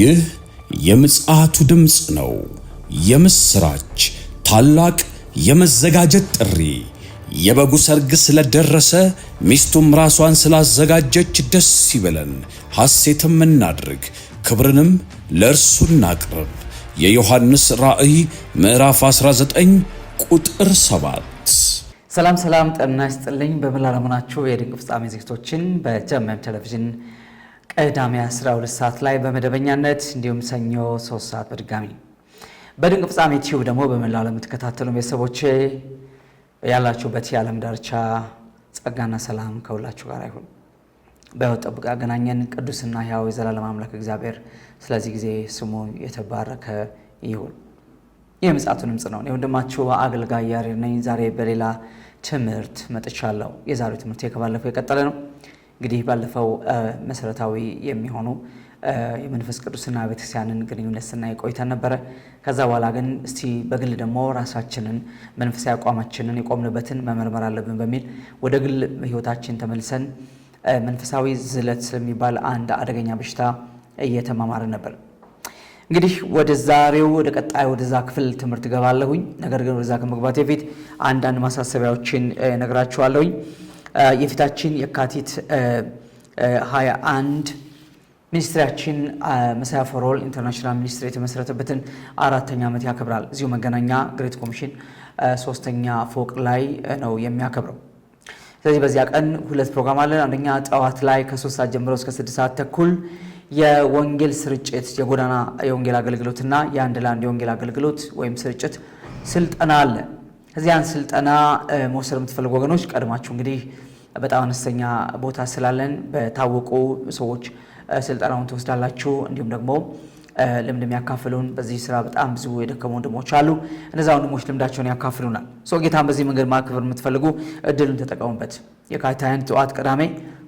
ይህ የምጽአቱ ድምጽ ነው። የምስራች ታላቅ የመዘጋጀት ጥሪ። የበጉ ሰርግ ስለደረሰ ሚስቱም ራሷን ስላዘጋጀች ደስ ይበለን፣ ሐሴትም እናድርግ፣ ክብርንም ለእርሱ እናቅርብ። የዮሐንስ ራእይ ምዕራፍ 19 ቁጥር 7። ሰላም ጤና ይስጥልኝ። በመላ ለመናችሁ የድንቅ ፍጻሜ ዝግጅቶችን በጀመም ቴሌቪዥን ቅዳሜ 12 ሰዓት ላይ በመደበኛነት እንዲሁም ሰኞ 3 ሰዓት በድጋሚ በድንቅ ፍጻሜ ቲዩብ ደግሞ በመላው ለምትከታተሉ ቤተሰቦቼ ያላችሁበት የዓለም ዳርቻ ጸጋና ሰላም ከሁላችሁ ጋር ይሁን። በሕይወት ጠብቆ ያገናኘን ቅዱስና ሕያው የዘላለም አምላክ እግዚአብሔር ስለዚህ ጊዜ ስሙ የተባረከ ይሁን። የምጽአቱ ድምጽ ነው። ወንድማችሁ አገልጋይ ያሬድ ነኝ። ዛሬ በሌላ ትምህርት መጥቻለሁ። የዛሬው ትምህርት ከባለፈው የቀጠለ ነው። እንግዲህ ባለፈው መሰረታዊ የሚሆኑ የመንፈስ ቅዱስና ቤተክርስቲያንን ግንኙነት ስናይ ቆይተን ነበረ። ከዛ በኋላ ግን እስቲ በግል ደግሞ ራሳችንን መንፈሳዊ አቋማችንን የቆምንበትን መመርመር አለብን በሚል ወደ ግል ህይወታችን ተመልሰን መንፈሳዊ ዝለት ስለሚባል አንድ አደገኛ በሽታ እየተማማርን ነበር። እንግዲህ ወደ ቀጣይ ወደዛ ክፍል ትምህርት ገባለሁኝ። ነገር ግን ወደዛ ከመግባቴ በፊት አንዳንድ ማሳሰቢያዎችን ነግራችኋለሁኝ። የፊታችን የካቲት 21 ሚኒስትሪያችን መሳያ ፎር ኦል ኢንተርናሽናል ሚኒስትሪ የተመሰረተበትን 4ኛ ዓመት ያከብራል። እዚሁ መገናኛ ግሬት ኮሚሽን 3ኛ ፎቅ ላይ ነው የሚያከብረው። ስለዚህ በዚያ ቀን 2 ፕሮግራም አለን። አንደኛ ጠዋት ላይ ከ3 ሰዓት ጀምሮ እስከ 6 ሰዓት ተኩል የወንጌል ስርጭት የጎዳና የወንጌል አገልግሎትና የአንድ ለአንድ የወንጌል አገልግሎት ወይም ስርጭት ስልጠና አለ። እዚያን ስልጠና መውሰድ የምትፈልጉ ወገኖች ቀድማችሁ እንግዲህ በጣም አነስተኛ ቦታ ስላለን በታወቁ ሰዎች ስልጠናውን ትወስዳላችሁ። እንዲሁም ደግሞ ልምድ የሚያካፍሉን በዚህ ስራ በጣም ብዙ የደከሙ ወንድሞች አሉ። እነዛ ወንድሞች ልምዳቸውን ያካፍሉናል። ጌታን በዚህ መንገድ ማክበር የምትፈልጉ እድሉን ተጠቀሙበት። የካቲት 21 ጠዋት ቅዳሜ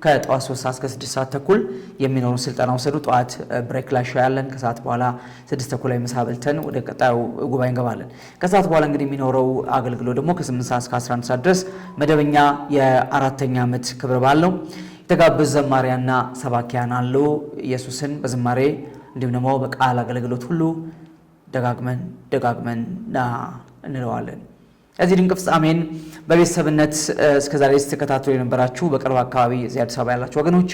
ከጠዋት 3 ሰዓት እስከ 6 ሰዓት ተኩል የሚኖሩ ስልጠና ወሰዱ። ጠዋት ብሬክ ላይ ያለን፣ ከሰዓት በኋላ 6 ተኩል ላይ ምሳ በልተን ወደ ቀጣዩ ጉባኤ እንገባለን። ከሰዓት በኋላ እንግዲህ የሚኖረው አገልግሎት ደግሞ ከ8 ሰዓት እስከ 11 ሰዓት ድረስ መደበኛ የ4ኛ ዓመት ክብረ በዓል ነው። የተጋበዙ ዘማሪያና ሰባኪያን አሉ። ኢየሱስን በዝማሬ እንዲሁም ደግሞ በቃል አገልግሎት ሁሉ ደጋግመን ና እንለዋለን። እዚህ ድንቅ ፍጻሜን በቤተሰብነት እስከዛሬ ስትከታተሉ የነበራችሁ በቅርብ አካባቢ እዚህ አዲስ አበባ ያላችሁ ወገኖች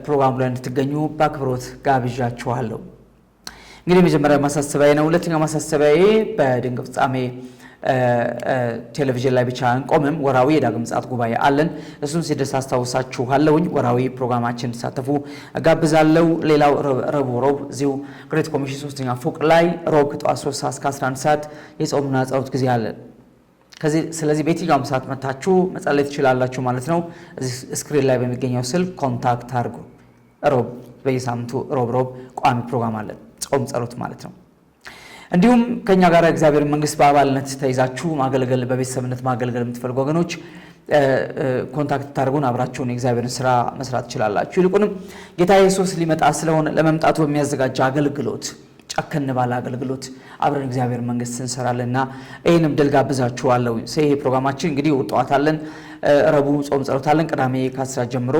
ፕሮግራሙ ላይ እንድትገኙ በአክብሮት ጋብዣችኋለሁ። እንግዲህ መጀመሪያ ማሳሰቢያ ነው። ሁለተኛው ማሳሰቢያዬ በድንቅ ፍጻሜ ቴሌቪዥን ላይ ብቻ አንቆምም። ወራዊ የዳግም ምጽአት ጉባኤ አለን። እሱን ሲደርስ አስታውሳችኋለሁኝ። ወራዊ ፕሮግራማችን ተሳተፉ ጋብዛለሁ። ሌላው ረቡዕ እዚሁ ግሬት ኮሚሽን 3ኛ ፎቅ ላይ ሮብ ከጠዋት 3 ሰዓት እስከ 11 ሰዓት የጾምና ጸሎት ጊዜ አለን። ስለዚህ በየትኛውም ሰዓት መታችሁ መጸለይ ትችላላችሁ ማለት ነው። እዚህ ስክሪን ላይ በሚገኘው ስልክ ኮንታክት አድርጉ። ሮብ በየሳምንቱ ሮብ ቋሚ ፕሮግራም አለን፣ ጾም ጸሎት ማለት ነው። እንዲሁም ከኛ ጋር እግዚአብሔር መንግስት በአባልነት ተይዛችሁ ማገልገል በቤተሰብነት ማገልገል የምትፈልጉ ወገኖች ኮንታክት ታደርጉን። አብራችሁን የእግዚአብሔርን ስራ መስራት ትችላላችሁ። ይልቁንም ጌታ ኢየሱስ ሊመጣ ስለሆነ ለመምጣቱ በሚያዘጋጅ አገልግሎት ጨከን ባለ አገልግሎት አብረን እግዚአብሔር መንግስት እንሰራለንና ይሄንም ድል ጋብዛችኋለሁ። ይሄ ፕሮግራማችን እንግዲህ ወጣዋታለን። ረቡዕ ጾም ጸሎታለን። ቅዳሜ ከ10 ጀምሮ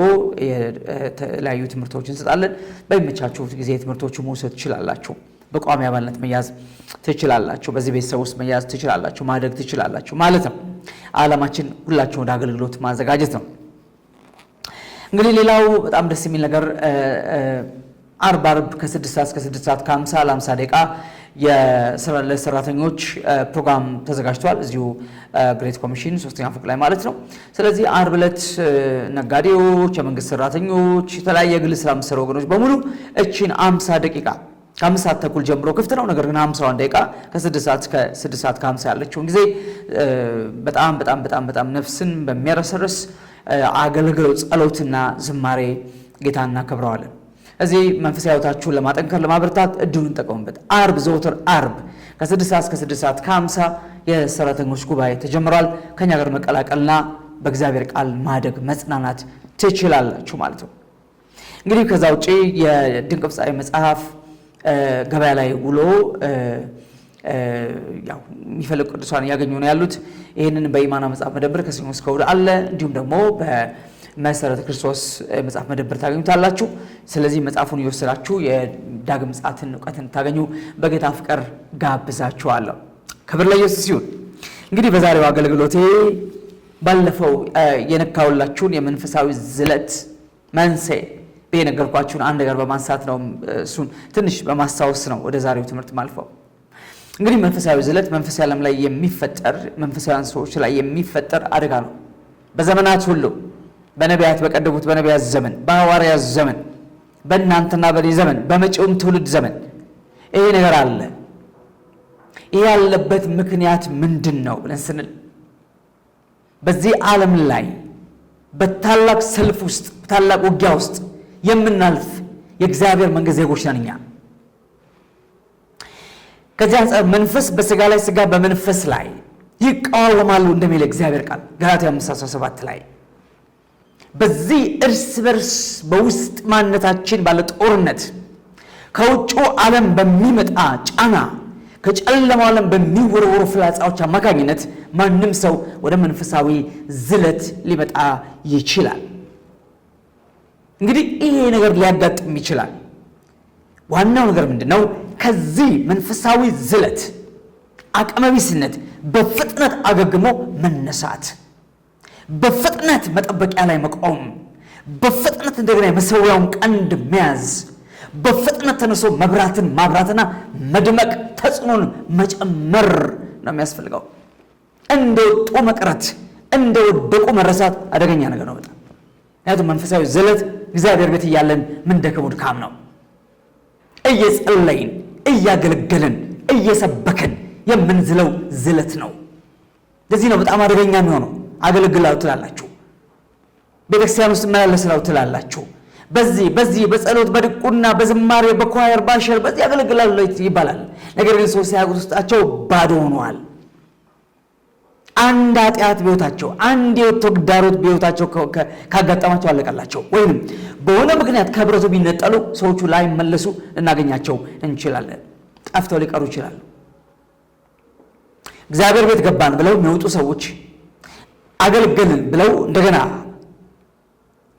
የተለያዩ ትምህርቶችን እንሰጣለን። በሚመቻችሁ ጊዜ ትምህርቶቹን መውሰድ ትችላላችሁ። በቋሚ አባልነት መያዝ ትችላላችሁ። በዚህ ቤተሰብ ውስጥ መያዝ ትችላላችሁ፣ ማደግ ትችላላችሁ ማለት ነው። ዓላማችን ሁላችሁን ወደ አገልግሎት ማዘጋጀት ነው። እንግዲህ ሌላው በጣም ደስ የሚል ነገር አርብ ከ6 ሰዓት እስከ 6 ሰዓት ከ50 ለ50 ደቂቃ ለሰራተኞች ፕሮግራም ተዘጋጅቷል። እዚሁ ግሬት ኮሚሽን 3ኛ ፎቅ ላይ ማለት ነው። ስለዚህ አርብ ዕለት ነጋዴዎች፣ የመንግስት ሰራተኞች፣ የተለያየ ግል ስራ የሚሰሩ ወገኖች በሙሉ እቺን 50 ደቂቃ ከ5 ሰዓት ተኩል ጀምሮ ክፍት ነው። ነገር ግን 51 ደቂቃ ከ6 ሰዓት እስከ 6 ሰዓት ከ50 ያለችውን ጊዜ በጣም ነፍስን በሚያረሰርስ አገልግሎት ጸሎትና ዝማሬ ጌታን እናከብረዋለን። እዚህ መንፈሳዊ ሕይወታችሁን ለማጠንከር ለማበርታት እድሉን ተጠቀሙበት። ዘወትር አርብ ከ6 ሰዓት እስከ 6 ሰዓት ከ50 የሰራተኞች ጉባኤ ተጀምሯል። ከኛ ጋር መቀላቀልና በእግዚአብሔር ቃል ማደግ መጽናናት ትችላላችሁ ማለት ነው። እንግዲህ ከዛ ውጪ የድንቅ ፍጻሜ መጽሐፍ ገበያ ላይ ውሎ ያው የሚፈልጉ ቅዱሳን ያገኙ ነው ያሉት። ይሄንን በኢማና መጽሐፍ መደብር ከሰኞ እስከ እሑድ አለ። እንዲሁም ደግሞ መሰረተ ክርስቶስ መጽሐፍ መደብር ታገኙታላችሁ። ስለዚህ መጽሐፉን እየወሰዳችሁ የዳግም ምጽአትን ዕውቀትን ታገኙ በጌታ ፍቅር ጋብዛችኋለሁ። ክብር ለኢየሱስ ይሁን። እንግዲህ በዛሬው አገልግሎቴ ባለፈው የነካውላችሁን የመንፈሳዊ ዝለት መንስኤ በየነገርኳችሁን አንድ ነገር በማንሳት ነው። እሱን ትንሽ በማስታወስ ነው ወደ ዛሬው ትምህርት ማልፈው። እንግዲህ መንፈሳዊ ዝለት መንፈሳዊ ዓለም ላይ የሚፈጠር መንፈሳዊያን ሰዎች ላይ የሚፈጠር አደጋ ነው። በዘመናት ሁሉ በነቢያት በቀደሙት በነቢያት ዘመን፣ በሐዋርያት ዘመን፣ በእናንተና በኔ ዘመን፣ በመጪውም ትውልድ ዘመን ይሄ ነገር አለ። ይሄ ያለበት ምክንያት ምንድን ነው ብለን ስንል በዚህ ዓለም ላይ በታላቅ ሰልፍ ውስጥ በታላቅ ውጊያ ውስጥ የምናልፍ የእግዚአብሔር መንግሥት ዜጎች ነን እኛ። ከዚህ አንጻር መንፈስ በሥጋ ላይ ሥጋ በመንፈስ ላይ ይቃወማሉ እንደሚል እግዚአብሔር ቃል ገላትያ 5:17 ላይ በዚህ እርስ በርስ በውስጥ ማንነታችን ባለ ጦርነት ከውጭ ዓለም በሚመጣ ጫና ከጨለማው ዓለም በሚወረወሩ ፍላጻዎች አማካኝነት ማንም ሰው ወደ መንፈሳዊ ዝለት ሊመጣ ይችላል። እንግዲህ ይሄ ነገር ሊያጋጥም ይችላል። ዋናው ነገር ምንድነው? ከዚህ መንፈሳዊ ዝለት አቅመቢስነት በፍጥነት አገግሞ መነሳት፣ በፍጥነት መጠበቂያ ላይ መቆም፣ በፍጥነት እንደገና የመሠዊያውን ቀንድ መያዝ፣ በፍጥነት ተነሶ መብራትን ማብራትና መድመቅ፣ ተጽዕኖን መጨመር ነው የሚያስፈልገው። እንደወጡ መቅረት፣ እንደወደቁ መረሳት አደገኛ ነገር ነው በጣም። ምክንያቱም መንፈሳዊ ዝለት እግዚአብሔር ቤት እያለን ምን ደከሙ ድካም ነው። እየጸለይን እያገለገልን እየሰበከን የምንዝለው ዝለት ነው። ለዚህ ነው በጣም አደገኛ የሚሆነው። አገለግላው ትላላችሁ፣ ቤተክርስቲያን ውስጥ መላለስላው ትላላችሁ፣ በዚህ በጸሎት በድቁና በዝማሬ በኳየር ባሸር በዚህ ያገለግላሉ ይባላል። ነገር ግን ሰው ሲያጉት ውስጣቸው ባዶ ሆነዋል። አንድ ኃጢአት በሕይወታቸው አንድ የተግዳሮት በሕይወታቸው ካጋጠማቸው አለቀላቸው። ወይም በሆነ ምክንያት ከህብረቱ ቢነጠሉ ሰዎቹ ላይ መለሱ እናገኛቸው እንችላለን። ጠፍተው ሊቀሩ ይችላሉ። እግዚአብሔር ቤት ገባን ብለው የሚወጡ ሰዎች፣ አገልገልን ብለው እንደገና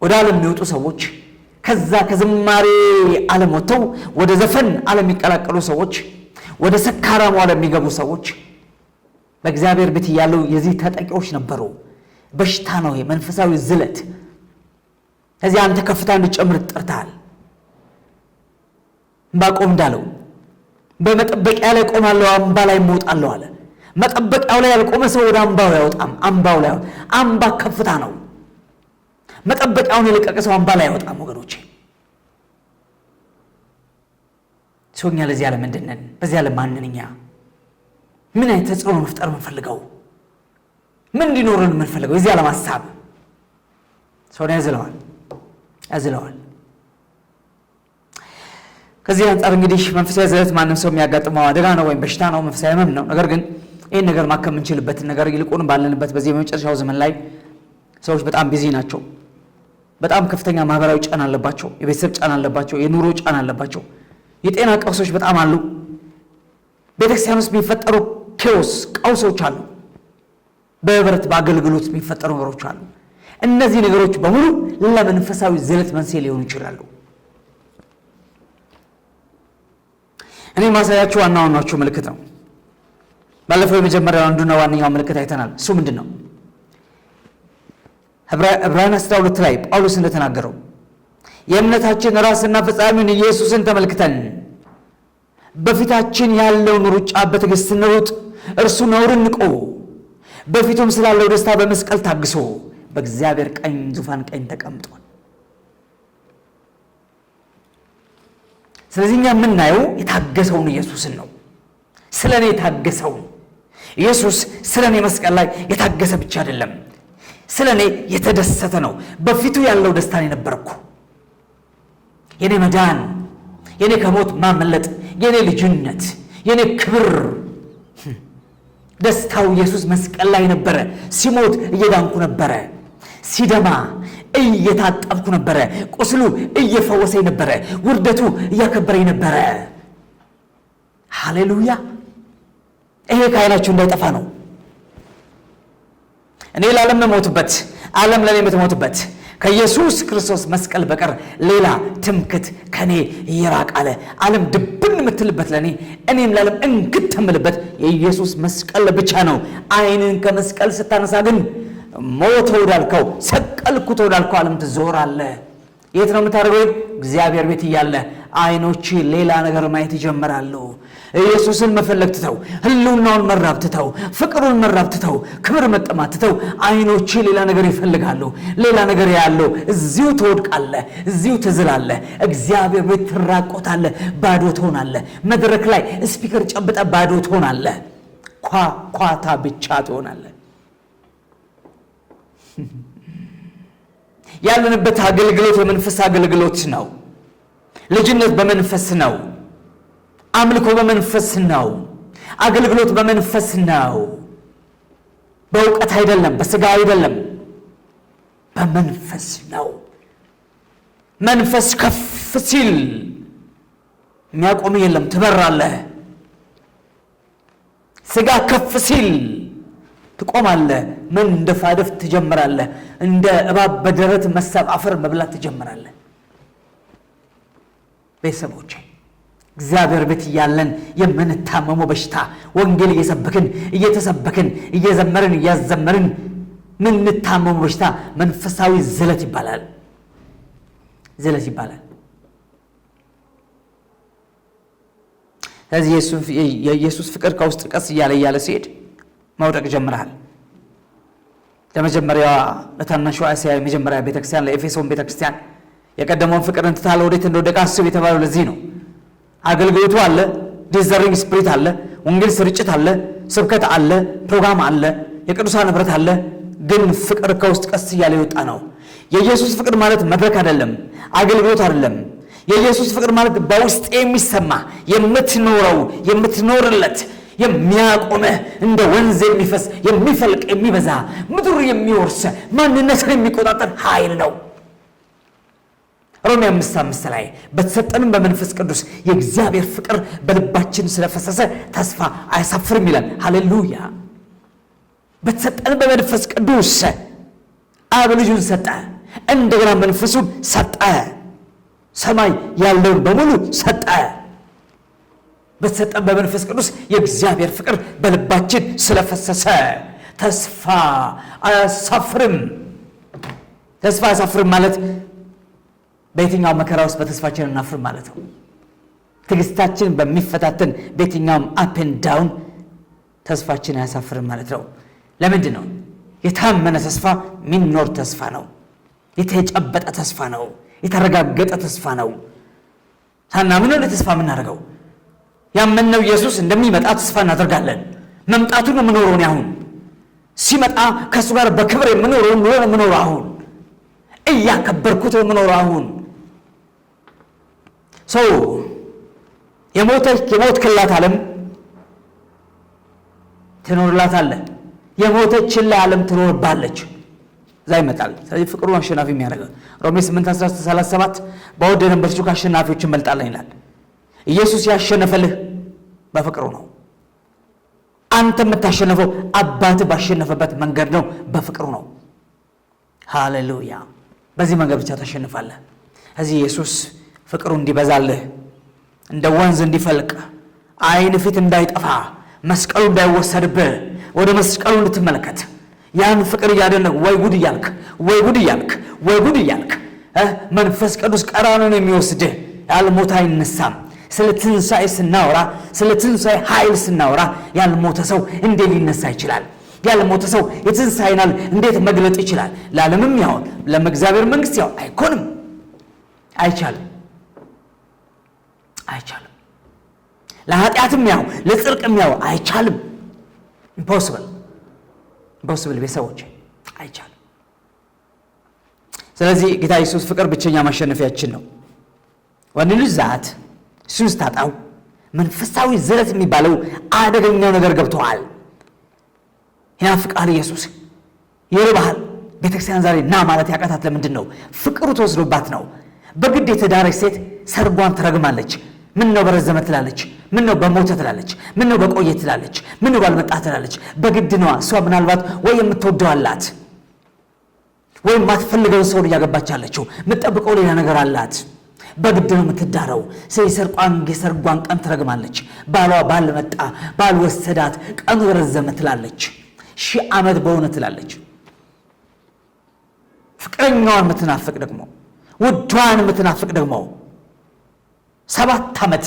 ወደ ዓለም የሚወጡ ሰዎች፣ ከዛ ከዝማሬ ዓለም ወጥተው ወደ ዘፈን ዓለም የሚቀላቀሉ ሰዎች፣ ወደ ሰካራሙ ዓለም የሚገቡ ሰዎች በእግዚአብሔር ቤት ያሉ የዚህ ተጠቂዎች ነበሩ። በሽታ ነው የመንፈሳዊ ዝለት። ከዚህ አንተ ከፍታ እንድጨምር ተጠርተሃል። ዕንባቆም እንዳለው በመጠበቂያ ላይ ቆማለሁ አምባ ላይ እወጣለሁ አለ። መጠበቂያው ላይ ያልቆመ ሰው ወደ አምባው አይወጣም። አምባው ላይ አምባ ከፍታ ነው። መጠበቂያውን የለቀቀ ሰው አምባ ላይ አይወጣም። ወገኖቼ ሰውኛ ለዚህ ዓለም ምንድን ነን? በዚህ ዓለም ማንን እኛ ምን አይነት ተጽዕኖ መፍጠር የምንፈልገው? ምን እንዲኖረን የምንፈልገው? የዚህ ዓለም ሀሳብ ሰውን ያዝለዋል። ከዚህ አንጻር እንግዲህ መንፈሳዊ ዝለት ማንም ሰው የሚያጋጥመው አደጋ ነው ወይም በሽታ ነው፣ መንፈሳዊ ህመም ነው። ነገር ግን ይህን ነገር ማከም የምንችልበትን ነገር ይልቁን ባለንበት በዚህ በመጨረሻው ዘመን ላይ ሰዎች በጣም ቢዚ ናቸው። በጣም ከፍተኛ ማህበራዊ ጫና አለባቸው፣ የቤተሰብ ጫና አለባቸው፣ የኑሮ ጫና አለባቸው፣ የጤና ቀውሶች በጣም አሉ። ቤተክርስቲያን ውስጥ የሚፈጠሩ ቀውሶች አሉ። በህብረት በአገልግሎት የሚፈጠሩ ነገሮች አሉ። እነዚህ ነገሮች በሙሉ ለመንፈሳዊ ዝለት መንስኤ ሊሆኑ ይችላሉ። እኔ ማሳያችሁ ዋና ዋናዎቹ ምልክት ነው። ባለፈው የመጀመሪያው አንዱና ዋነኛው ምልክት አይተናል። እሱ ምንድን ነው? ዕብራውያን 12 ላይ ጳውሎስ እንደተናገረው የእምነታችን ራስና ፈጻሚውን ኢየሱስን ተመልክተን በፊታችን ያለውን ሩጫ በትዕግስት እንሩጥ፣ እርሱ ነውርን ንቆ በፊቱም ስላለው ደስታ በመስቀል ታግሶ በእግዚአብሔር ቀኝ ዙፋን ቀኝ ተቀምጧል። ስለዚህ እኛ የምናየው የታገሰውን ኢየሱስን ነው። ስለኔ የታገሰውን ኢየሱስ ስለኔ መስቀል ላይ የታገሰ ብቻ አይደለም፣ ስለኔ የተደሰተ ነው። በፊቱ ያለው ደስታን የነበርኩ የኔ መዳን፣ የኔ ከሞት ማመለጥ፣ የኔ ልጅነት፣ የኔ ክብር ደስታው ኢየሱስ መስቀል ላይ ነበረ። ሲሞት እየዳንኩ ነበረ፣ ሲደማ እየታጠብኩ ነበረ፣ ቁስሉ እየፈወሰኝ ነበረ፣ ውርደቱ እያከበረኝ ነበረ። ሃሌሉያ! ይሄ ከዓይናችሁ እንዳይጠፋ ነው። እኔ ለዓለም የምሞትበት፣ ዓለም ለኔ የምትሞትበት፣ ከኢየሱስ ክርስቶስ መስቀል በቀር ሌላ ትምክት ከኔ ይራቅ አለ። ዓለም ድብን የምትልበት ለኔ እኔም ለዓለም እንግት የምልበት የኢየሱስ መስቀል ብቻ ነው። ዓይንን ከመስቀል ስታነሳ ግን ሞተ ወዳልከው ሰቀልኩት ወዳልከው ዓለም ትዞራለህ። የት ነው የምታደርገው? እግዚአብሔር ቤት እያለ ዓይኖች ሌላ ነገር ማየት ይጀምራሉ። ኢየሱስን መፈለግ ትተው፣ ህልውናውን መራብ ትተው፣ ፍቅሩን መራብ ትተው፣ ክብር መጠማት ትተው ዓይኖች ሌላ ነገር ይፈልጋሉ። ሌላ ነገር ያለው እዚሁ ትወድቃለህ፣ እዚሁ ትዝላለህ። እግዚአብሔር ቤት ትራቆታለህ፣ ባዶ ትሆናለህ። መድረክ ላይ ስፒከር ጨብጠ ባዶ ትሆናለህ። ኳታ ብቻ ትሆናለህ። ያለንበት አገልግሎት የመንፈስ አገልግሎት ነው። ልጅነት በመንፈስ ነው። አምልኮ በመንፈስ ነው። አገልግሎት በመንፈስ ነው። በእውቀት አይደለም፣ በስጋ አይደለም፣ በመንፈስ ነው። መንፈስ ከፍ ሲል የሚያቆም የለም፣ ትበራለህ። ስጋ ከፍ ሲል ትቆማለህ። መንደፋደፍ ትጀምራለህ። እንደ እባብ በደረት መሳብ አፈር መብላት ትጀምራለህ። ቤተሰቦቼ እግዚአብሔር ቤት እያለን የምንታመመው በሽታ ወንጌል እየሰበክን እየተሰበክን እየዘመርን እያዘመርን ምንታመመው በሽታ መንፈሳዊ ዝለት ይባላል። ዝለት ይባላል። ስለዚህ የኢየሱስ ፍቅር ከውስጥ ቀስ እያለ ሲሄድ መውደቅ ጀምረሃል። ለመጀመሪያዋ ለታናሿ እስያ የመጀመሪያ ቤተክርስቲያን ለኤፌሶን ቤተክርስቲያን የቀደመውን ፍቅርን ትታለ ወዴት እንደወደቀ አስብ የተባለው ለዚህ ነው። አገልግሎቱ አለ፣ ዲዘሪንግ ስፒሪት አለ፣ ወንጌል ስርጭት አለ፣ ስብከት አለ፣ ፕሮግራም አለ፣ የቅዱሳን ንብረት አለ። ግን ፍቅር ከውስጥ ቀስ እያለ ይወጣ ነው። የኢየሱስ ፍቅር ማለት መድረክ አይደለም፣ አገልግሎት አይደለም። የኢየሱስ ፍቅር ማለት በውስጥ የሚሰማ የምትኖረው የምትኖርለት የሚያቆመህ እንደ ወንዝ የሚፈስ የሚፈልቅ የሚበዛ ምድር የሚወርስ ማንነትን የሚቆጣጠር ኃይል ነው። ሮሜ 5:5 ላይ በተሰጠንም በመንፈስ ቅዱስ የእግዚአብሔር ፍቅር በልባችን ስለፈሰሰ ተስፋ አያሳፍርም ይላል። ሃሌሉያ! በተሰጠን በመንፈስ ቅዱስ አብ ልጁን ሰጠ፣ እንደገና መንፈሱን ሰጠ፣ ሰማይ ያለውን በሙሉ ሰጠ። በተሰጠን በመንፈስ ቅዱስ የእግዚአብሔር ፍቅር በልባችን ስለፈሰሰ ተስፋ አያሳፍርም። ተስፋ አያሳፍርም ማለት በየትኛው መከራ ውስጥ በተስፋችን እናፍርም ማለት ነው። ትዕግስታችን በሚፈታተን በየትኛውም አፕ ኤንድ ዳውን ተስፋችን አያሳፍርም ማለት ነው። ለምንድን ነው? የታመነ ተስፋ የሚኖር ተስፋ ነው። የተጨበጠ ተስፋ ነው። የተረጋገጠ ተስፋ ነው። ሳናምን ነው ተስፋ የምናደርገው። ያመነው ኢየሱስ እንደሚመጣ ተስፋ እናደርጋለን። መምጣቱን ነው የምኖረው። አሁን ሲመጣ ከእሱ ጋር በክብር የምኖረው ኑሮ ነው የምኖረው። አሁን እያከበርኩት ነው የምኖረው። አሁን ሰው የሞትክላት ዓለም ትኖርላታለህ። የሞተችልህ ዓለም ትኖርባለች። እዛ ይመጣል። ስለዚህ ፍቅሩን አሸናፊ የሚያደርገው ሮሜ 8:17 በወደደን በእርሱ ከአሸናፊዎች እንበልጣለን ይላል። ኢየሱስ ያሸነፈልህ በፍቅሩ ነው። አንተ የምታሸነፈው አባት ባሸነፈበት መንገድ ነው፣ በፍቅሩ ነው። ሃሌሉያ! በዚህ መንገድ ብቻ ታሸንፋለህ። እዚህ ኢየሱስ ፍቅሩ እንዲበዛልህ፣ እንደ ወንዝ እንዲፈልቅ፣ ዓይን ፊት እንዳይጠፋ፣ መስቀሉ እንዳይወሰድብህ ወደ መስቀሉ እንድትመለከት ያን ፍቅር እያደነቅ ወይ ጉድ እያልክ ወይ ጉድ እያልክ ወይ ጉድ እያልክ መንፈስ ቅዱስ ቀራኑን የሚወስድህ ያልሞተ አይነሳም። ስለ ትንሣኤ ስናወራ፣ ስለ ትንሣኤ ኃይል ስናወራ ያልሞተ ሰው እንዴት ሊነሳ ይችላል? ያልሞተ ሰው የትንሣኤን ኃይል እንዴት መግለጥ ይችላል? ለዓለምም ያውን ለእግዚአብሔር መንግሥት ያው አይኮንም፣ አይቻልም፣ አይቻልም። ለኃጢአትም ያው ለጽድቅም ያው አይቻልም። ኢምፖሲብል ቤተሰቦች አይቻልም። ስለዚህ ጌታ ኢየሱስ ፍቅር ብቸኛ ማሸነፊያችን ነው። ወንድ ልጅ ዛት እሱን ስታጣው መንፈሳዊ ዝለት የሚባለው አደገኛው ነገር ገብተዋል። ይናፍቃል ኢየሱስ፣ ይርባሃል። ቤተክርስቲያን ዛሬ ና ማለት ያቃታት ለምንድን ነው? ፍቅሩ ተወስዶባት ነው። በግድ የተዳረች ሴት ሰርጓን ትረግማለች። ምን ነው በረዘመ ትላለች፣ ምን ነው በሞተ ትላለች፣ ምን ነው በቆየ ትላለች፣ ምን ነው ባልመጣ ትላለች። በግድ ነው። እሷ ምናልባት ወይ የምትወደው አላት ወይም ማትፈልገው ሰው ያገባች አለችው የምትጠብቀው ሌላ ነገር አላት በግድ ነው የምትዳረው የሰርጓን ቀን ትረግማለች ባሏ ባልመጣ ባልወሰዳት ቀኑ ረዘመ ትላለች 1000 ዓመት በሆነ ትላለች ፍቅረኛዋን የምትናፍቅ ደግሞ ውዷን የምትናፍቅ ደግሞ 7 ዓመት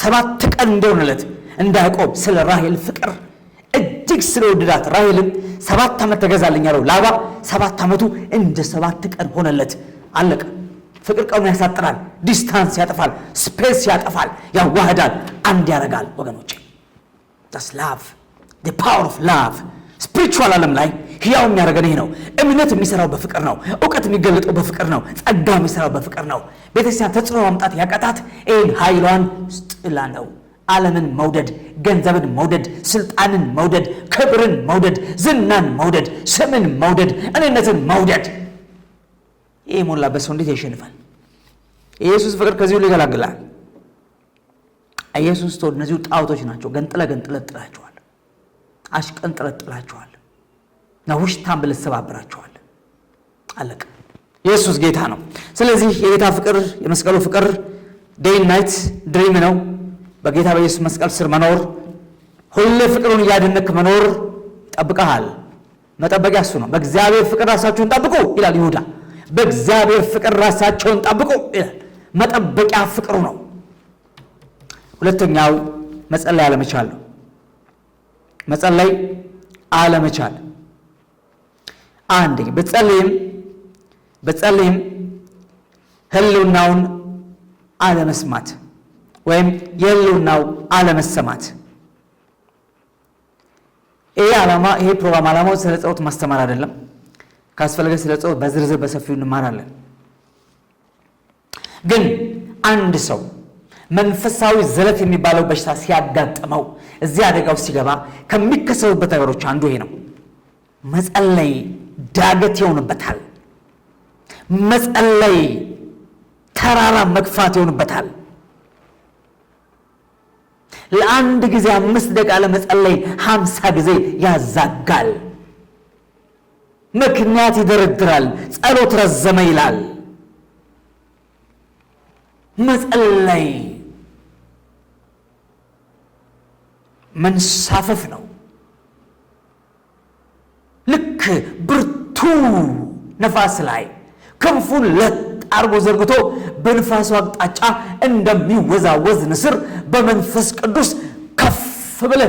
7 ቀን እንደሆነለት እንዳያቆብ ስለ ራሔል ፍቅር እጅግ ስለወደዳት ራሔልን 7 ዓመት ተገዛልኝ ያለው ላባ 7 ዓመቱ እንደ 7 ቀን ሆነለት አለቀ ፍቅር ቀኑ ያሳጥራል ዲስታንስ ያጠፋል ስፔስ ያጠፋል ያዋህዳል አንድ ያረጋል ወገኖቼ that's love the power of love spiritual ዓለም ላይ ሕያው የሚያደርገን ይሄ ነው እምነት የሚሰራው በፍቅር ነው ዕውቀት የሚገለጠው በፍቅር ነው ጸጋ የሚሰራው በፍቅር ነው ቤተክርስቲያን ተጽዕኖ ማምጣት ያቀጣት ይሄን ኃይሏን ጥላ ነው ዓለምን መውደድ ገንዘብን መውደድ ስልጣንን መውደድ ክብርን መውደድ ዝናን መውደድ ስምን መውደድ እኔነትን መውደድ ይሄ ሞላበት ሰው እንዴት ያሸንፋል ኢየሱስ ፍቅር ከዚህ ሁሉ ይገላግላል ኢየሱስ ተወድ እነዚህ ጣዖቶች ናቸው ገንጥለ ጥላቸዋል አሽቀንጥለ ጥላቸዋል ናውሽታም ብለሰባብራቸዋል አለቀ ኢየሱስ ጌታ ነው ስለዚህ የጌታ ፍቅር የመስቀሉ ፍቅር day and night dream ነው በጌታ በኢየሱስ መስቀል ስር መኖር ሁሉ ፍቅሩን ያደነክ መኖር ይጠብቀሃል መጠበቂያ እሱ ነው በእግዚአብሔር ፍቅር ራሳችሁን ጠብቁ ይላል ይሁዳ በእግዚአብሔር ፍቅር ራሳችሁን ጠብቁ ይላል መጠበቂያ ፍቅሩ ነው ሁለተኛው መጸለይ አለመቻል ነው መጸለይ አለመቻል አንድ በጸለይም ህልውናውን አለመስማት ወይም የህልውናው አለመሰማት ይሄ ፕሮግራም ዓላማው ስለ ጸሎት ማስተማር አይደለም ካስፈለገ ስለ ጸሎት በዝርዝር በሰፊው እንማራለን ግን አንድ ሰው መንፈሳዊ ዘለት የሚባለው በሽታ ሲያጋጥመው እዚህ አደጋው ሲገባ ከሚከሰቡበት ነገሮች አንዱ ይሄ ነው መጸለይ ዳገት ይሆንበታል መጸለይ ተራራ መግፋት ይሆንበታል ለአንድ ጊዜ 5 ደቂቃ ለመጸለይ 50 ጊዜ ያዛጋል ምክንያት ይደረድራል ጸሎት ረዘመ ይላል መጸለይ መንሳፈፍ ነው ልክ ብርቱ ነፋስ ላይ ክንፉን ለጣርጎ ዘርግቶ በንፋሱ አቅጣጫ እንደሚወዛወዝ ንስር በመንፈስ ቅዱስ ከፍ ብለ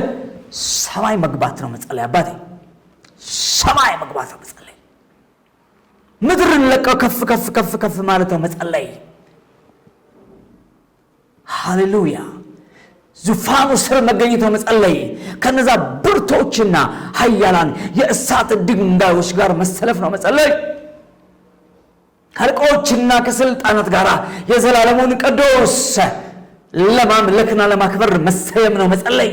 ሰማይ መግባት ነው መጸለይ አባቴ ሰማይ መግባት ነው መጸለይ ምድርን ለቀው ከፍ ማለት ነው መጸለይ ሃሌሉያ ዙፋኑ ስር መገኘት ነው መጸለይ ከነዛ ብርቶችና ኃያላን የእሳት ድንጋዮች ጋር መሰለፍ ነው መጸለይ ከአለቆችና ከስልጣናት ጋር የዘላለሙን ቅዱስ ለማምለክና ለማክበር መሰየም ነው መጸለይ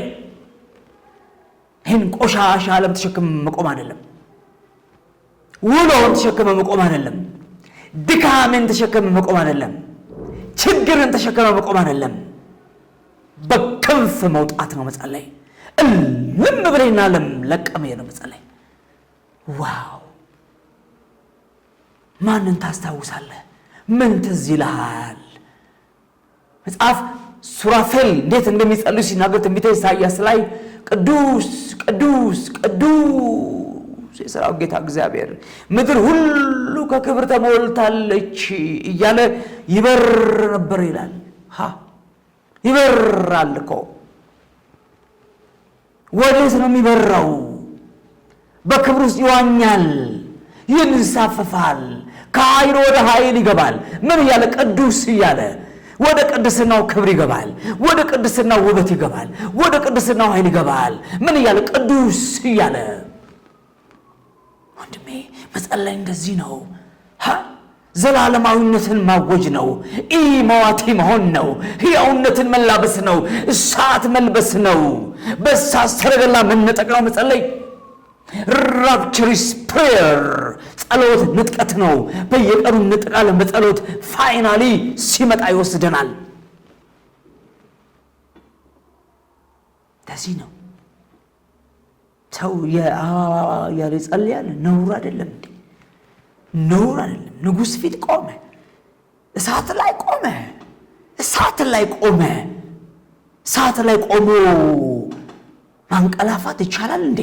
ይህን ቆሻሻ ዓለም ተሸክመ መቆም አይደለም ውሎን ተሸክመ መቆም አይደለም ድካምን ተሸክመ መቆም አይደለም ችግርን ተሸክመ መቆም አይደለም በክንፍ መውጣት ነው መጸለይ እልም ብለና ለቀመ ነው መጸለይ ዋው ማንን ታስታውሳለህ ምን ትዝ ይልሃል መጽሐፍ ሱራፌል እንዴት እንደሚጸልዩ ሲናገር ትንቢተ ኢሳይያስ ላይ ቅዱስ ቅዱስ ቅዱስ የሰራዊት ጌታ እግዚአብሔር ምድር ሁሉ ከክብር ተሞልታለች እያለ ይበር ነበር ይላል ይበራል እኮ ወዴት ነው የሚበራው በክብር ውስጥ ይዋኛል ይንሳፈፋል ከኃይል ወደ ኃይል ይገባል ምን እያለ ቅዱስ እያለ ወደ ቅድስናው ክብር ይገባል ወደ ቅድስናው ውበት ይገባል ወደ ቅድስናው ኃይል ይገባል ምን እያለ ቅዱስ እያለ ወንድሜ መጸለይ እንደዚህ ነው ዘላለማዊነትን ማወጅ ነው ኢማዋቲ መሆን ነው ሕያውነትን መላበስ ነው እሳት መልበስ ነው በእሳት ሰረገላ መነጠቅ ነው መጸለይ rapturous prayer ጸሎት ንጥቀት ነው በየቀኑ ንጥቀላለን በጸሎት ፋይናሊ ሲመጣ ይወስደናል እንደዚህ ነው ሰው ያለ ጸልያል ነውር አይደለም እንዴ ነውር አይደለም። ንጉሥ ፊት ቆመ፣ እሳት ላይ ቆመ። እሳት ላይ ቆመ። እሳት ላይ ቆሞ ማንቀላፋት ይቻላል እንዴ?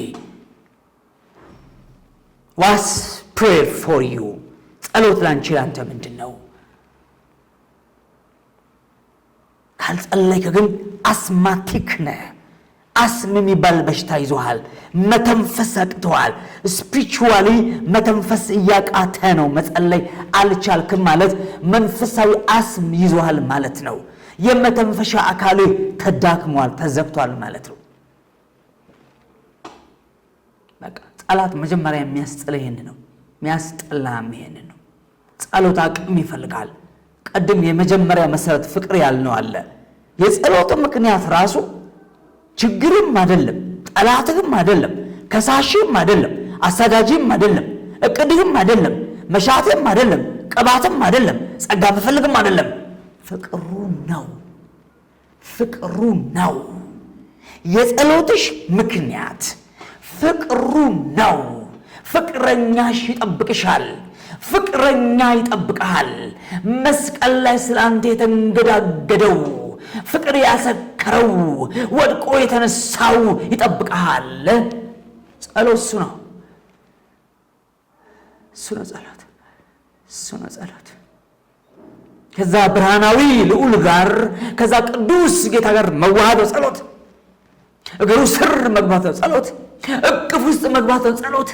ዋስ ፕሬየር ፎር ዩ ጸሎት ላንቺ ላንተ ምንድን ነው? ካልጸለይክ ግን አስማቲክ ነህ። አስም የሚባል በሽታ ይዞሃል። መተንፈስ አቅቶሃል። ስፒሪቹዋሊ መተንፈስ እያቃተ ነው። መጸለይ አልቻልክም ማለት መንፈሳዊ አስም ይዞሃል ማለት ነው። የመተንፈሻ አካል ተዳክሟል፣ ተዘግቷል ማለት ነው። በቃ ጸሎት መጀመሪያ የሚያስጥልህ ይሄን ነው። የሚያስጠላም ይሄን ነው። ጸሎት አቅም ይፈልጋል። ቀድም የመጀመሪያ መሰረት ፍቅር ያልነው አለ። የጸሎት ምክንያት ራሱ ችግርም አይደለም፣ ጠላትም አይደለም፣ ከሳሽም አይደለም፣ አሳዳጅም አይደለም፣ እቅድም አይደለም፣ መሻትም አይደለም፣ ቅባትም አይደለም፣ ጸጋ መፈልግም አይደለም። ፍቅሩ ነው። ፍቅሩ ነው የጸሎትሽ ምክንያት። ፍቅሩ ነው። ፍቅረኛሽ ይጠብቅሻል። ፍቅረኛ ይጠብቅሃል። መስቀል ላይ ስላንተ የተንገዳገደው ፍቅር ያሰከረው ወድቆ የተነሳው ይጠብቅሃል። ጸሎት እሱ ነው። እሱ ነው ጸሎት። እሱ ነው ጸሎት። ከዛ ብርሃናዊ ልዑል ጋር ከዛ ቅዱስ ጌታ ጋር መዋሃድ ነው ጸሎት። እግሩ ስር መግባት ነው ጸሎት። እቅፍ ውስጥ መግባት ነው ጸሎት።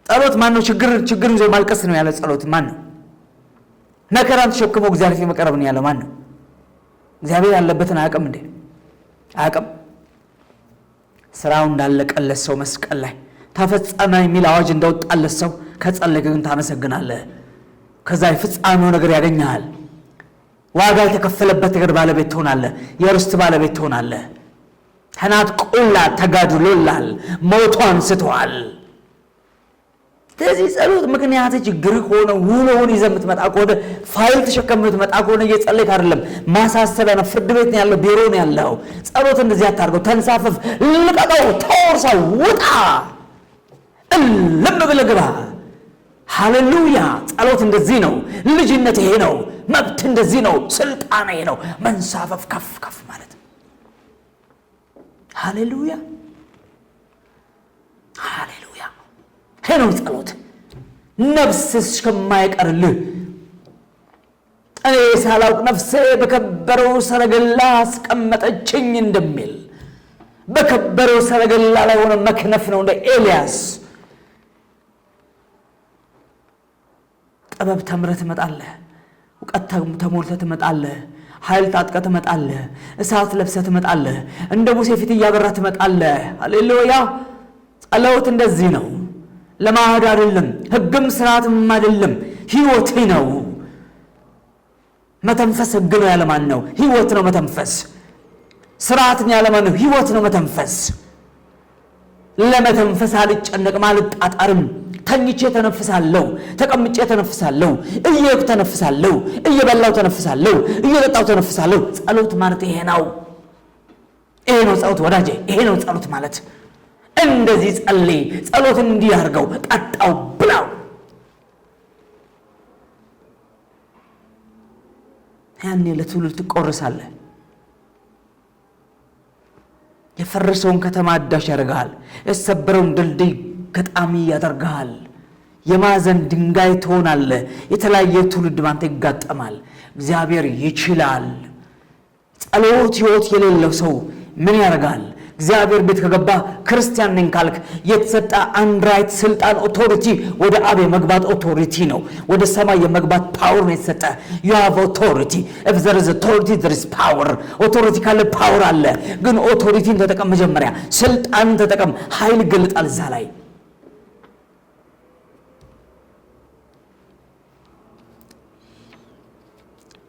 ጸሎት ማን ነው? ችግር ይዞ ማልቀስ ነው ያለ ጸሎት ማን ነው? መከራን ተሸክሞ እግዚአብሔር ፊት መቅረብ ነው ያለው ማን ነው? እግዚአብሔር ያለበትን አያውቅም እንዴ? አያውቅም። ስራው እንዳለቀለት ሰው መስቀል ላይ ተፈጸመ የሚል አዋጅ እንደወጣለት ሰው ከጸለይክ ግን ታመሰግናለህ። ከዛ የፍጻሜው ነገር ያገኛል። ዋጋ የተከፈለበት ነገር ባለቤት ትሆናለህ። የርስት ባለቤት ትሆናለህ። ተናጥቆላል፣ ተጋድሎላል፣ ሞቷን ስተዋል። ስለዚህ ጸሎት ምክንያት ችግር ሆነ ውሎውን ይዘህ የምትመጣ ከሆነ ፋይል ተሸከመህ የምትመጣ ከሆነ እየጸለይክ አይደለም፣ ማሳሰቢያ ነው። ፍርድ ቤት ነው ያለው፣ ቢሮ ነው ያለው። ጸሎት እንደዚህ አታርገው። ተንሳፈፍ፣ ልቀቀው፣ ተወርሰው፣ ውጣ፣ እልም ብለህ ግባ። ሃሌሉያ! ጸሎት እንደዚህ ነው። ልጅነት ይሄ ነው። መብት እንደዚህ ነው። ስልጣን ይሄ ነው። መንሳፈፍ፣ ከፍ ከፍ ማለት። ሃሌሉያ! ሃሌሉያ! ይሄ ነው ጸሎት። ነፍስሽ ከማይቀርልህ እኔ ሳላውቅ ነፍሴ በከበረው ሰረገላ አስቀመጠችኝ እንደሚል በከበረው ሰረገላ ላይ ሆነ መክነፍ ነው እንደ ኤልያስ። ጥበብ ተምረህ ትመጣለህ። እውቀት ተሞልተህ ትመጣለህ። ኃይል ታጥቀህ ትመጣለህ። እሳት ለብሰህ ትመጣለህ። እንደ ሙሴ ፊት እያበራህ ትመጣለህ። ሃሌሉያ! ጸሎት እንደዚህ ነው። ለማዕድ አይደለም፣ ህግም ስርዓትም አይደለም፣ ህይወት ነው። መተንፈስ ህግ ነው ያለማን ነው? ህይወት ነው መተንፈስ። ስርዓትን ያለማን ነው? ህይወት ነው መተንፈስ። ለመተንፈስ አልጨነቅም፣ አልጣጣርም። ተኝቼ ተነፍሳለሁ፣ ተቀምጬ ተነፍሳለሁ፣ እየሄድኩ ተነፍሳለሁ፣ እየበላሁ ተነፍሳለሁ፣ እየጠጣሁ ተነፍሳለሁ። ጸሎት ማለት ይሄ ነው። ይሄ ነው ጸሎት ወዳጄ፣ ይሄ ነው ጸሎት ማለት። እንደዚህ ጸልይ። ጸሎትን እንዲህ አድርገው፣ ጠጣው፣ ብላው። ያኔ ለትውልድ ትቆርሳለህ። የፈረሰውን ከተማ አዳሽ ያደርግሃል። የሰበረውን ድልድይ ገጣሚ ያደርግሃል። የማዕዘን ድንጋይ ትሆናለህ። የተለያየ ትውልድ ባንተ ይጋጠማል። እግዚአብሔር ይችላል። ጸሎት ህይወት የሌለው ሰው ምን ያደርጋል? እግዚአብሔር ቤት ከገባ ክርስቲያን ነኝ ካልክ የተሰጠ አንድ ራይት፣ ስልጣን፣ ኦቶሪቲ ወደ አብ የመግባት ኦቶሪቲ ነው። ወደ ሰማይ የመግባት ፓወር ነው የተሰጠ። you have authority. if there is authority there is power. ኦቶሪቲ ካለ ፓወር አለ። ግን ኦቶሪቲን ተጠቀም። መጀመሪያ ስልጣንን ተጠቀም። ኃይል ይገልጣል እዛ ላይ።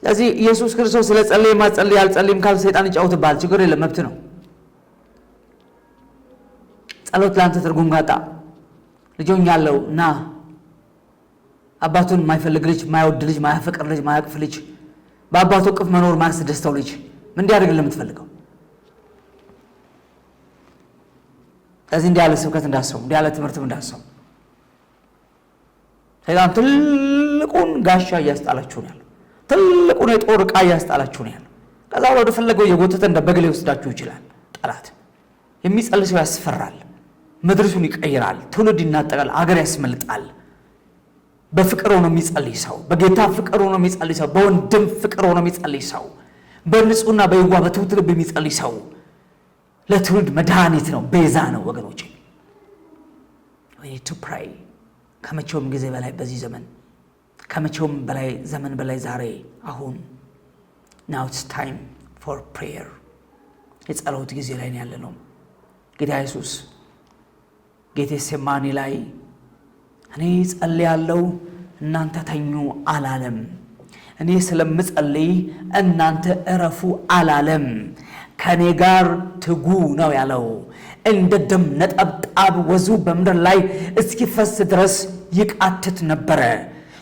ስለዚህ ኢየሱስ ክርስቶስ ስለ ጸለይ ማጸለይ ያልጸለይም ካል ሰይጣን ይጫወትብሃል። ችግር የለም፣ መብት ነው። ጸሎት ላንተ ትርጉም ጋጣ ልጆኝ ያለው እና አባቱን የማይፈልግ ልጅ፣ የማይወድ ልጅ፣ የማያፈቅር ልጅ፣ የማያቅፍ ልጅ፣ በአባቱ እቅፍ መኖር ማያስደስተው ልጅ ምን እንዲያደርግልህ የምትፈልገው? ስለዚህ እንዲህ ያለ ስብከት እንዳሰው፣ እንዲህ ያለ ትምህርትም እንዳሰው ሰይጣን ትልቁን ጋሻ እያስጣላችሁ ነው ያለው። ትልቁን የጦር ዕቃ እያስጣላችሁ ነው ያለው። ከዛ ወደ ፈለገው የጎተተ እንደ በግ ሊወስዳችሁ ይችላል። ጠላት የሚጸልይ ሰው ያስፈራል። ምድሪቱን ይቀይራል። ትውልድ ይናጠቃል። አገር ያስመልጣል። በፍቅር ሆኖ የሚጸልይ ሰው፣ በጌታ ፍቅር ሆኖ የሚጸልይ ሰው፣ በወንድም ፍቅር ሆኖ የሚጸልይ ሰው፣ በንጹህና በይዋ በትሁት ልብ የሚጸልይ ሰው ለትውልድ መድኃኒት ነው፣ ቤዛ ነው። ወገኖቼ we need to pray ከመቼውም ጊዜ በላይ በዚህ ዘመን ከመቼውም በላይ ዘመን በላይ ዛሬ አሁን now it's time for prayer የጸሎት ጊዜ ላይ ያለነው። ጌታ ኢየሱስ ጌቴሴማኒ ላይ እኔ ጸልያለሁ እናንተ ተኙ አላለም። እኔ ስለምጸልይ እናንተ እረፉ አላለም። ከኔ ጋር ትጉ ነው ያለው። እንደ ደም ነጠብጣብ ወዙ በምድር ላይ እስኪፈስ ድረስ ይቃትት ነበረ።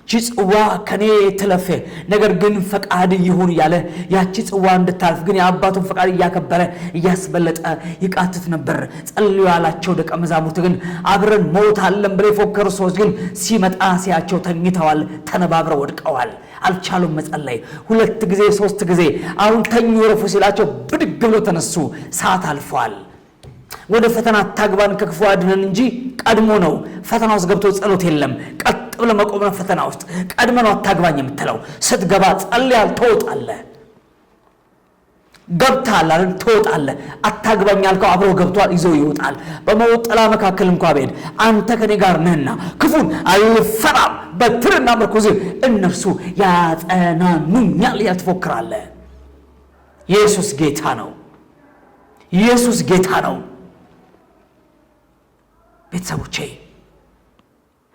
ጽዋ ከኔ ትለፍ ነገር ግን ፈቃድ ይሁን ያለ ያቺ ጽዋ እንድታልፍ ግን የአባቱን ፈቃድ እያከበረ እያስበለጠ ይቃትት ነበር። ጸልዩ ያላቸው ደቀ መዛሙርት ግን አብረን ሞታለን ብለው የፎከሩ ሰዎች ግን ሲመጣ ሲያቸው ተኝተዋል፣ ተነባብረው ወድቀዋል። አልቻሉም መጸለይ። 2 ጊዜ 3 ጊዜ አሁን ተኙ ረፉ ሲላቸው ብድግ ብለው ተነሱ። ሰዓት አልፏል። ወደ ፈተና ታግባን ከክፉ አድነን እንጂ ቀድሞ ነው ፈተና ውስጥ ገብቶ ጸሎት የለም። ቀጥ ብለ መቆም ነው ፈተና ውስጥ። ቀድመ ነው አታግባኝ የምትለው። ስትገባ ጸልያል ትወጣለህ። ገብታል አይደል ትወጣለህ። አታግባኝ ያልከው አብሮ ገብቷል ይዞ ይወጣል። በሞት ጥላ መካከል እንኳን ብሄድ አንተ ከኔ ጋር ነህና ክፉን አልፈራም፣ በትርና ምርኩዝ እነርሱ ያጸናኑኛል ያትፎክራለህ። ኢየሱስ ጌታ ነው። ኢየሱስ ጌታ ነው። ቤተሰቦቼ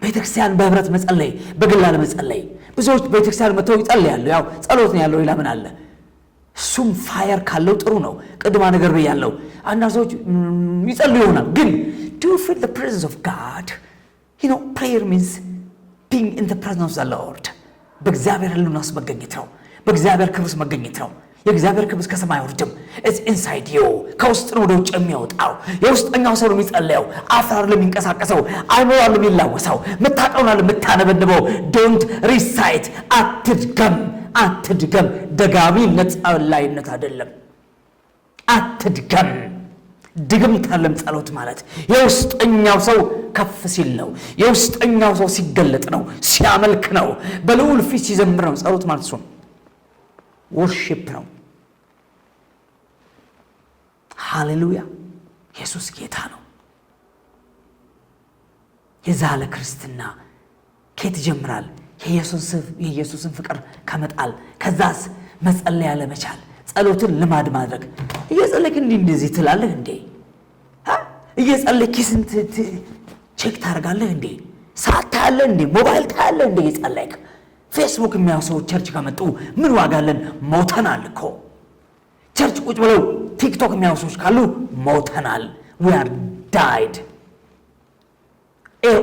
ቤተክርስቲያን በህብረት መጸለይ፣ በግላል መጸለይ። ብዙዎች ቤተክርስቲያን መተው ይጸልያሉ። ያው ጸሎት ነው ያለው፣ ሌላ ምን አለ? እሱም ፋየር ካለው ጥሩ ነው። ቅድማ ነገር በያለው አንዳንድ ሰዎች ይጸልዩ ይሆናል፣ ግን do you feel the presence of God? You know, prayer means being in the presence of the Lord. በእግዚአብሔር ህልውና ውስጥ መገኘት ነው። በእግዚአብሔር ክብር ውስጥ መገኘት ነው። የእግዚአብሔር ክብር ከሰማይ ወርድም it's inside you። ከውስጥ ነው ወደ ውጭ የሚወጣው። የውስጠኛው ሰው ነው የሚጸልየው። አፍራር ለሚንቀሳቀሰው አይሞራል ለሚላወሰው መታቀውና ለምታነበንበው don't recite አትድገም። ደጋሚነት ጸላይነት አይደለም። አትድገም። ድግምት አይደለም ጸሎት ማለት። የውስጠኛው ሰው ከፍ ሲል ነው። የውስጠኛው ሰው ሲገለጥ ነው፣ ሲያመልክ ነው፣ በልዑል ፊት ሲዘምር ነው። ጸሎት ማለት ነው worship ነው። ሃሌሉያ። ኢየሱስ ጌታ ነው። የዛለ ክርስትና ከየት ይጀምራል? የኢየሱስን ፍቅር ከመጣል። ከዛስ መጸለይ ያለ መቻል፣ ጸሎትን ልማድ ማድረግ። እየጸለይክ እንደዚህ ትላለህ እንዴ? እየጸለይክ ስንት ቼክ ታደርጋለህ እንዴ? ሰዓት ታያለህ እንዴ? ሞባይል ታያለህ እንዴ? እየጸለይክ ፌስቡክ የሚያውሰው ቸርች ከመጡ ምን ዋጋለን? ሞተናል እኮ። ቸርች ቁጭ ብለው ቲክቶክ የሚያውሰዎች ካሉ ሞተናል። we are died,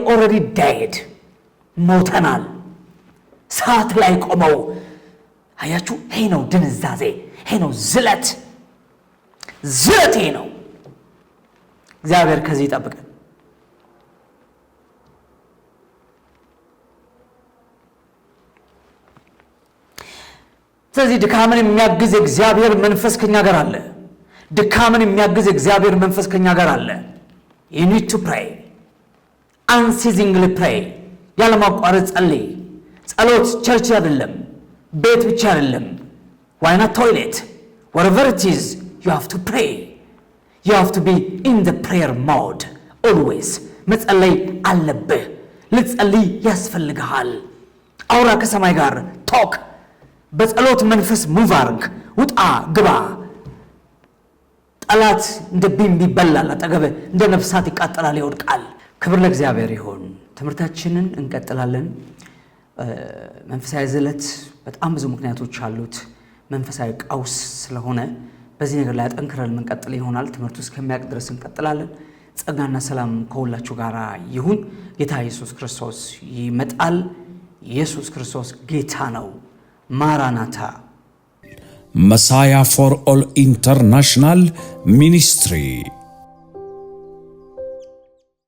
already died። ሞተናል። ሰዓት ላይ ቆመው አያችሁ። ይሄ ነው ድንዛዜ፣ ይሄ ነው ዝለት ነው። እግዚአብሔር ከዚህ ይጠብቀን። ስለዚህ ድካምን የሚያግዝ እግዚአብሔር መንፈስ ከኛ ጋር አለ። ድካምን የሚያግዝ እግዚአብሔር መንፈስ ከኛ ጋር አለ። you need to pray, unceasingly pray። ያለማቋረጥ ጸልይ። ጸሎት ቸርች አይደለም፣ ቤት ብቻ አይደለም። why not toilet? wherever it is you have to pray. you have to be in the prayer mode always። መጸለይ አለብህ። ልጸልይ ያስፈልግሃል። አውራ ከሰማይ ጋር ቶክ። በጸሎት መንፈስ ሙቭ አርግ። ውጣ ግባ። ጠላት እንደ ቢምቢ ይበላል፣ አጠገብ እንደ ነፍሳት ይቃጠላል፣ ይወድቃል። ክብር ለእግዚአብሔር ይሁን። ትምህርታችንን እንቀጥላለን። መንፈሳዊ ዝለት በጣም ብዙ ምክንያቶች አሉት። መንፈሳዊ ቀውስ ስለሆነ በዚህ ነገር ላይ አጠንክረን እንቀጥል ይሆናል። ትምህርቱ እስከሚያልቅ ድረስ እንቀጥላለን። ጸጋና ሰላም ከሁላችሁ ጋር ይሁን። ጌታ ኢየሱስ ክርስቶስ ይመጣል። ኢየሱስ ክርስቶስ ጌታ ነው። ማራናታ። መሳያ ፎር ኦል ኢንተርናሽናል ሚኒስትሪ